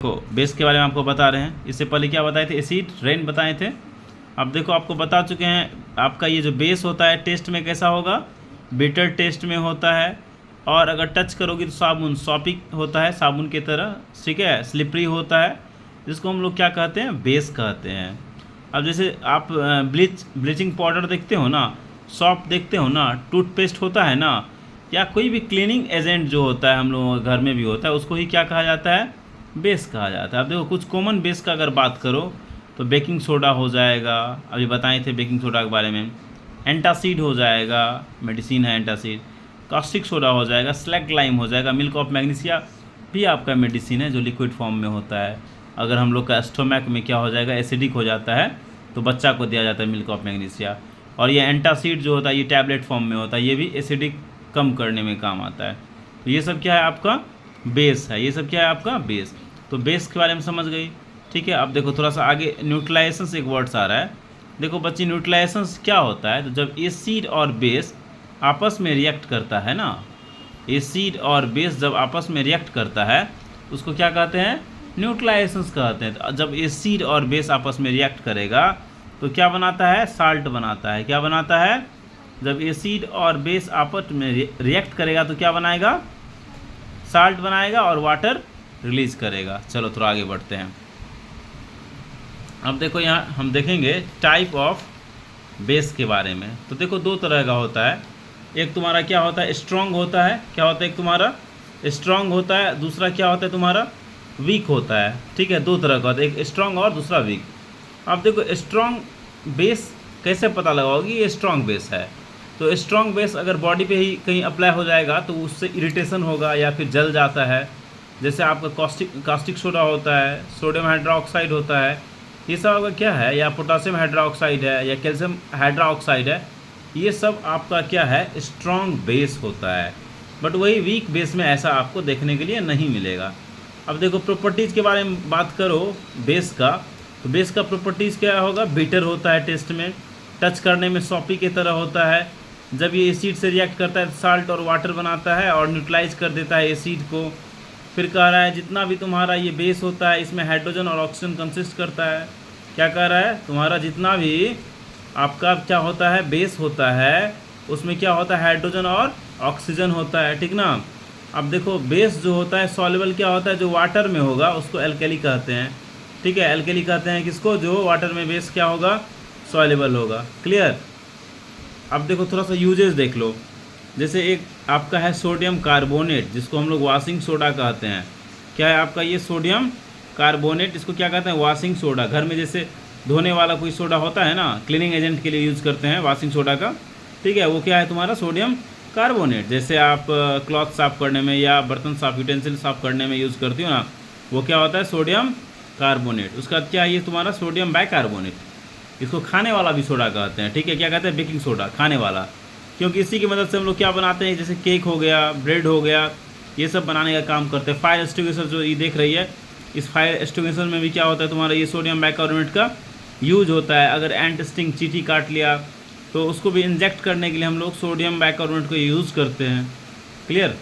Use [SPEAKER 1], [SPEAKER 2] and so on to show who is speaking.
[SPEAKER 1] को बेस के बारे में आपको बता रहे हैं। इससे पहले क्या बताए थे, एसिड रेन बताए थे। अब देखो आपको बता चुके हैं आपका ये जो बेस होता है टेस्ट में कैसा होगा, बिटर टेस्ट में होता है। और अगर टच करोगे तो साबुन सॉपिक होता है, साबुन की तरह, ठीक है, स्लिपरी होता है, जिसको हम लोग क्या कहते हैं, बेस कहते हैं। अब जैसे आप ब्लीचिंग पाउडर देखते हो ना, सॉप देखते हो ना, टूथपेस्ट होता है ना, या कोई भी क्लीनिंग एजेंट जो होता है हम लोगों के घर में भी होता है, उसको ही क्या कहा जाता है, बेस कहा जाता है। अब देखो कुछ कॉमन बेस का अगर बात करो तो बेकिंग सोडा हो जाएगा, अभी बताए थे बेकिंग सोडा के बारे में। एंटासिड हो जाएगा, मेडिसिन है एंटासिड। कास्टिक सोडा हो जाएगा, स्लैग लाइम हो जाएगा। मिल्क ऑफ मैग्नीशिया भी आपका मेडिसिन है जो लिक्विड फॉर्म में होता है। अगर हम लोग का स्टोमैक में क्या हो जाएगा, एसिडिक हो जाता है, तो बच्चा को दिया जाता है मिल्क ऑफ मैग्नीशिया। और ये एंटासिड जो होता है ये टैबलेट फॉर्म में होता है, ये भी एसिडिक कम करने में काम आता है। तो ये सब क्या है, आपका बेस है। ये सब क्या है, आपका बेस। तो बेस के बारे में समझ गई, ठीक है। अब देखो थोड़ा सा आगे न्यूट्रलाइजेशन एक वर्ड्स आ रहा है। देखो बच्चे, न्यूट्रलाइजेशन क्या होता है, तो जब एसिड और बेस आपस में रिएक्ट करता है ना, एसिड और बेस जब आपस में रिएक्ट करता है उसको क्या कहते हैं, न्यूट्रलाइजेशन कहते हैं। तो जब एसिड और बेस आपस में रिएक्ट करेगा तो क्या बनाता है, साल्ट बनाता है। क्या बनाता है, जब एसिड और बेस आपस में रिएक्ट करेगा तो क्या बनाएगा, साल्ट बनाएगा और वाटर रिलीज करेगा। चलो थोड़ा आगे बढ़ते हैं। अब देखो यहाँ हम देखेंगे टाइप ऑफ बेस के बारे में। तो देखो दो तरह का होता है, एक तुम्हारा क्या होता है, स्ट्रॉन्ग होता है। क्या होता है, एक तुम्हारा स्ट्रॉन्ग होता है, दूसरा क्या होता है तुम्हारा, वीक होता है। ठीक है, दो तरह का होता है, एक स्ट्रॉन्ग और दूसरा वीक। अब देखो स्ट्रॉन्ग बेस कैसे पता लगाओगी ये स्ट्रॉन्ग बेस है। तो स्ट्रॉन्ग बेस अगर बॉडी पे ही कहीं अप्लाई हो जाएगा तो उससे इरिटेशन होगा या फिर जल जाता है। जैसे आपका कास्टिक सोडा होता है, सोडियम हाइड्रोक्साइड होता है, ये सब आपका क्या है, या पोटासियम हाइड्रोक्साइड है, या कैल्शियम हाइड्रोक्साइड है, ये सब आपका क्या है, स्ट्रॉन्ग बेस होता है। बट वही वीक बेस में ऐसा आपको देखने के लिए नहीं मिलेगा। अब देखो प्रॉपर्टीज़ के बारे में बात करो बेस का, तो बेस का प्रॉपर्टीज़ क्या होगा, बिटर होता है टेस्ट में, टच करने में सॉपी की तरह होता है। जब ये एसिड से रिएक्ट करता है साल्ट और वाटर बनाता है और न्यूट्रलाइज कर देता है एसिड को। फिर कह रहा है जितना भी तुम्हारा ये बेस होता है इसमें हाइड्रोजन और ऑक्सीजन कंसिस्ट करता है। क्या कह रहा है, तुम्हारा जितना भी आपका क्या होता है, बेस होता है, उसमें क्या होता है, हाइड्रोजन और ऑक्सीजन होता है, ठीक ना। अब देखो बेस जो होता है सॉल्युबल क्या होता है, जो वाटर में होगा उसको एल्केली कहते हैं। ठीक है, एल्केली कहते हैं किसको, जो वाटर में बेस क्या होगा, सॉल्युबल होगा। क्लियर। अब देखो थोड़ा सा यूजेस देख लो। जैसे एक आपका है सोडियम कार्बोनेट, जिसको हम लोग वॉशिंग सोडा कहते हैं। क्या है आपका ये सोडियम कार्बोनेट, इसको क्या कहते हैं, वॉशिंग सोडा। घर में जैसे धोने वाला कोई सोडा होता है ना, क्लीनिंग एजेंट के लिए यूज़ करते हैं वॉशिंग सोडा का, ठीक है, वो क्या है तुम्हारा सोडियम कार्बोनेट। जैसे आप क्लॉथ साफ़ करने में या बर्तन साफ यूटेंसिल साफ़ करने में यूज़ करती हो ना, वो क्या होता है, सोडियम कार्बोनेट। उसका क्या है, ये तुम्हारा सोडियम बाइकार्बोनेट। इसको खाने वाला भी सोडा कहते हैं, ठीक है, क्या कहते हैं, बेकिंग सोडा, खाने वाला। क्योंकि इसी की मदद से हम लोग क्या बनाते हैं, जैसे केक हो गया, ब्रेड हो गया, ये सब बनाने का काम करते हैं। फायर एक्सटिंग्विशर जो ये देख रही है, इस फायर एक्सटिंग्विशर में भी क्या होता है तुम्हारा, ये सोडियम बाइकार्बोनेट का यूज होता है। अगर एंट स्टिंग चींटी काट लिया तो उसको भी इंजेक्ट करने के लिए हम लोग सोडियम बाइकार्बोनेट को यूज़ करते हैं। क्लियर।